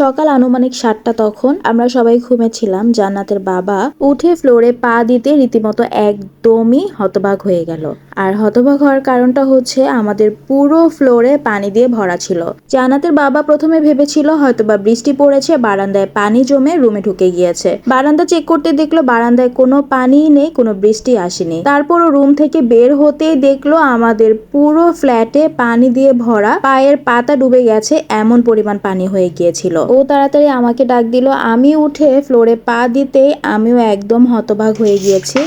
সকাল আনুমানিক ৭টা। তখন আমরা সবাই ঘুমেছিলাম। জান্নাতের বাবা উঠে ফ্লোরে পা দিতে রীতিমতো একদমই হতবাক হয়ে গেল। আর হতবাক হওয়ার কারণটা হচ্ছে আমাদের পুরো ফ্লোরে পানি দিয়ে ভরা ছিল। জান্নাতের বাবা প্রথমে ভেবেছিল হয়তোবা বৃষ্টি পড়েছে, বারান্দায় পানি জমে রুমে ঢুকে গিয়েছে। বারান্দা চেক করতে দেখলো বারান্দায় কোনো পানিই নেই, কোনো বৃষ্টি আসেনি। তারপরও রুম থেকে বের হতেই দেখলো আমাদের পুরো ফ্ল্যাটে পানি দিয়ে ভরা, পায়ের পাতা ডুবে গেছে এমন পরিমাণ পানি হয়ে গিয়েছিল। ও তাড়াতাড়ি আমাকে ডাক দিল। আমি উঠে ফ্লোরে পা দিতেই আমিও একদম হতবাক হয়ে গিয়েছি।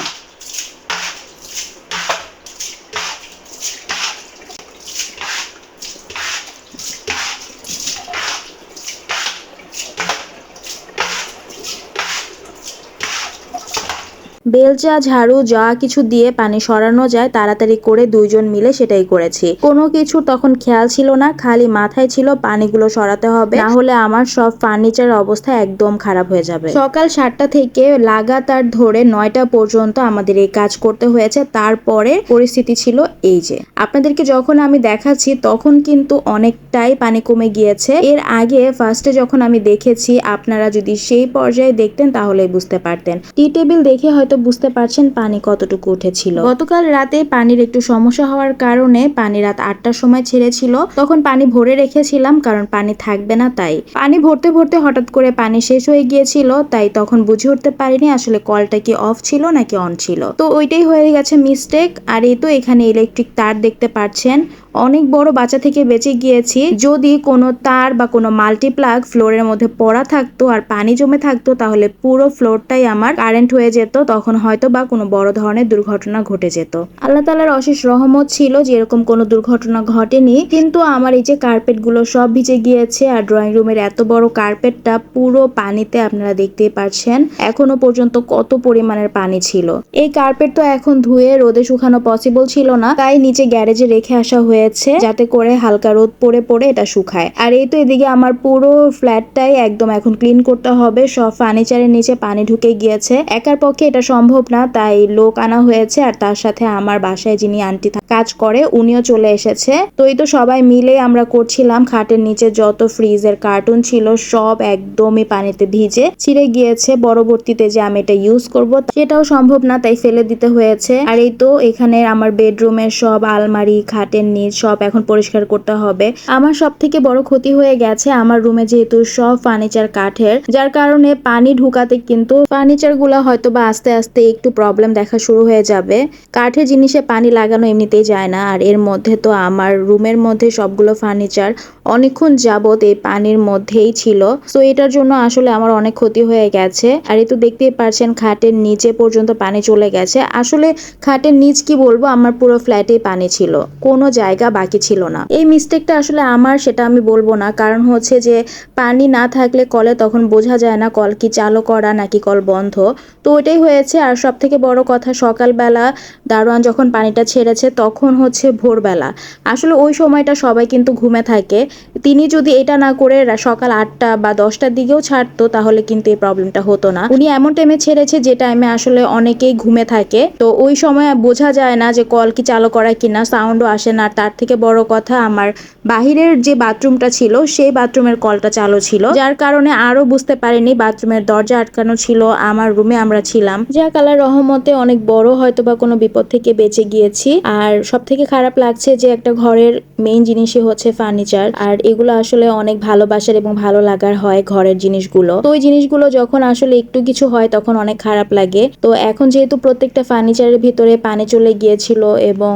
বেলচা, ঝাড়ু যা কিছু দিয়ে পানি সরানো যায় তাড়াতাড়ি করে দুইজন মিলে সেটাই করেছি। কোনো কিছু তখন খেয়াল ছিল না, খালি মাথায় ছিল পানিগুলো সরাতে হবে, না হলে আমার সব ফার্নিচারের অবস্থা একদম খারাপ হয়ে যাবে। সকাল ৭টা থেকে লাগাতার ধরে ৯টা পর্যন্ত আমাদের এই কাজ করতে হয়েছে। তারপরে পরিস্থিতি ছিল এই যে আপনাদেরকে যখন আমি দেখাচ্ছি তখন কিন্তু অনেকটাই পানি কমে গিয়েছে। এর আগে ফার্স্টে যখন আমি দেখেছি, আপনারা যদি সেই পর্যায়ে দেখতেন তাহলে বুঝতে পারতেন। টি টেবিল দেখে হয়তো বুঝতে পারছেন পানি কতটুকু উঠেছিল। গতকাল রাতে পানির একটু সমস্যা হওয়ার কারণে পানি রাত ৮টার সময় ছেড়েছিল। তখন পানি ভরে রেখেছিলাম, কারণ পানি থাকবে না তাই। পানি ভরতে ভরতে হঠাৎ করে পানি শেষ হয়ে গিয়েছিল, তাই তখন বুঝে উঠতে পারিনি আসলে কলটা কি অফ ছিল নাকি অন ছিল। তো ওইটাই হয়ে গেছে মিস্টেক। আর এই তো এখানে ইলেকট্রিক তার দেখতে পাচ্ছেন, অনেক বড় বাঁচা থেকে বেঁচে গিয়েছি। যদি কোনো তার বা কোনো মাল্টিপ্লাগ ফ্লোরের মধ্যে পড়া থাকতো আর পানি জমে থাকতো তাহলে পুরো ফ্লোরটাই আমার কারেন্ট হয়ে যেত, তখন হয়তো বা কোনো বড় ধরনের দুর্ঘটনা ঘটে যেত। আল্লাহ তাআলার অশেষ রহমত ছিল যে এরকম কোনো দুর্ঘটনা ঘটেনি। কিন্তু আমার এই যে কার্পেট গুলো সব ভিজে গিয়েছে, আর ড্রয়িং রুমের এত বড় কার্পেটটা পুরো পানিতে, আপনারা দেখতেই পাচ্ছেন এখনো পর্যন্ত কত পরিমাণের পানি ছিল। এই কার্পেট তো এখন ধুয়ে রোদে শুকানো পসিবল ছিল না, তাই নিচে গ্যারেজে রেখে আসা হয়েছে যাতে করে হালকা রোদ পড়ে পড়ে এটা শুকায়। আর এই তো এদিকে আমার পুরো ফ্ল্যাটটাই একদম এখন ক্লিন করতে হবে। সব ফার্নিচারের নিচে পানি ঢুকে গিয়েছে, একার পক্ষে এটা সম্ভব না, তাই লোক আনা হয়েছে। আর তার সাথে আমার বাসায় যিনি আন্টি কাজ করে উনিও চলে এসেছে। তো এই তো সবাই মিলে আমরা করছিলাম। খাটের নিচে যত ফ্রিজের কার্টুন ছিল সব একদমই পানিতে ভিজে ছিঁড়ে গিয়েছে। পরবর্তীতে যে আমি এটা ইউজ করব সেটাও সম্ভব না, তাই ফেলে দিতে হয়েছে। আর এই তো এখানে আমার বেডরুমের সব আলমারি, খাটের নিচ সব এখন পরিষ্কার করতে হবে। আমার সব থেকে বড় ক্ষতি হয়ে গেছে, আমার রুমে যেহেতু সব ফার্নিচার কাঠের, যার কারণে পানি ঢুকাতে কিন্তু ফার্নিচার গুলা হয়তো বা আস্তে আস্তে একটু প্রবলেম দেখা শুরু হয়ে যাবে। কাঠের জিনিসে পানি লাগানো এমনিতেই যায় না, আর এর মধ্যে তো আমার রুমের মধ্যে সবগুলো ফার্নিচার অনেকক্ষণ যাবত এই পানির মধ্যেই ছিল। তো এটার জন্য আসলে আমার অনেক ক্ষতি হয়ে গেছে। আর এই তো দেখতেই পাচ্ছেন খাটের নিচে পর্যন্ত পানি চলে গেছে। আসলে খাটের নিচ কি বলবো, আমার পুরো ফ্ল্যাটেই পানি ছিল, কোনো জায়গা বাকি ছিল না। এই মিস্টেকটা আসলে আমার, সেটা আমি বলবো না, কারণ হচ্ছে যে পানি না থাকলে কলে তখন বোঝা যায় না কল কি চালু করা নাকি কল বন্ধ। তো ওইটাই হয়েছে। আর সব থেকে বড় কথা, সকালবেলা দারোয়ান যখন পানিটা ছেড়েছে তখন হচ্ছে ভোরবেলা, আসলে ওই সময়টা সবাই কিন্তু ঘুমে থাকে। তিনি যদি এটা না করে সকাল ৮টা বা 10টার দিকেও ছাড়তো তাহলে কিন্তু এই প্রবলেমটা হতো না। উনি এমন টাইমে ছেড়েছে যে টাইমে আসলে অনেকেই ঘুমে থাকে, তো ওই সময় বোঝা যায় না যে কল কি চালু করা কিনা, সাউন্ডও আসে না। আর তার থেকে বড় কথা, আমার বাহিরের যে বাথরুমটা ছিল সেই বাথরুমের কলটা চালু ছিল, যার কারণে আরো বুঝতে পারিনি বাথরুমের দরজা আটকানো ছিল। আমার রুমে আমরা ছিলাম, যাক আল্লাহর রহমতে অনেক বড় হয়তো বা কোনো বিপদ থেকে বেঁচে গিয়েছি। আর সব থেকে খারাপ লাগছে যে একটা ঘরের মেইন জিনিসই হচ্ছে ফার্নিচার, আর এগুলো আসলে অনেক ভালোবাসার এবং ভালো লাগার হয় ঘরের জিনিসগুলো। তো ওই জিনিসগুলো যখন আসলে একটু কিছু হয় তখন অনেক খারাপ লাগে। তো এখন যেহেতু প্রত্যেকটা ফার্নিচারের ভিতরে পানি চলে গিয়েছিল এবং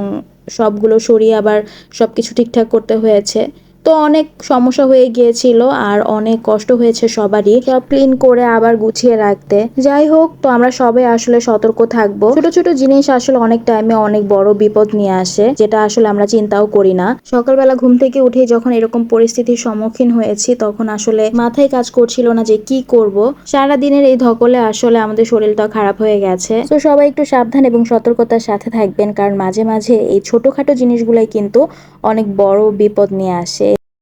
সবগুলো সরিয়ে আবার সবকিছু ঠিকঠাক করতে হয়েছে, তো অনেক সমস্যা হয়ে গিয়েছিল আর অনেক কষ্ট হয়েছে সবারই সব ক্লিন করে আবার গুছিয়ে রাখতে। যাই হোক, তো আমরা সবাই আসলে সতর্ক থাকবো। ছোট ছোট জিনিস আসলে অনেক টাইমে অনেক বড় বিপদ নিয়ে আসে, যেটা আসলে আমরা চিন্তাও করি না। সকালবেলা ঘুম থেকে উঠে যখন এরকম পরিস্থিতির সম্মুখীন হয়েছি তখন আসলে মাথায় কাজ করছিল না যে কি করব। সারাদিনের এই ধকলে আসলে আমাদের শরীরটা খারাপ হয়ে গেছে। তো সবাই একটু সাবধান এবং সতর্কতার সাথে থাকবেন, কারণ মাঝে মাঝে এই ছোটখাটো জিনিসগুলাই কিন্তু অনেক বড় বিপদ নিয়ে আসে।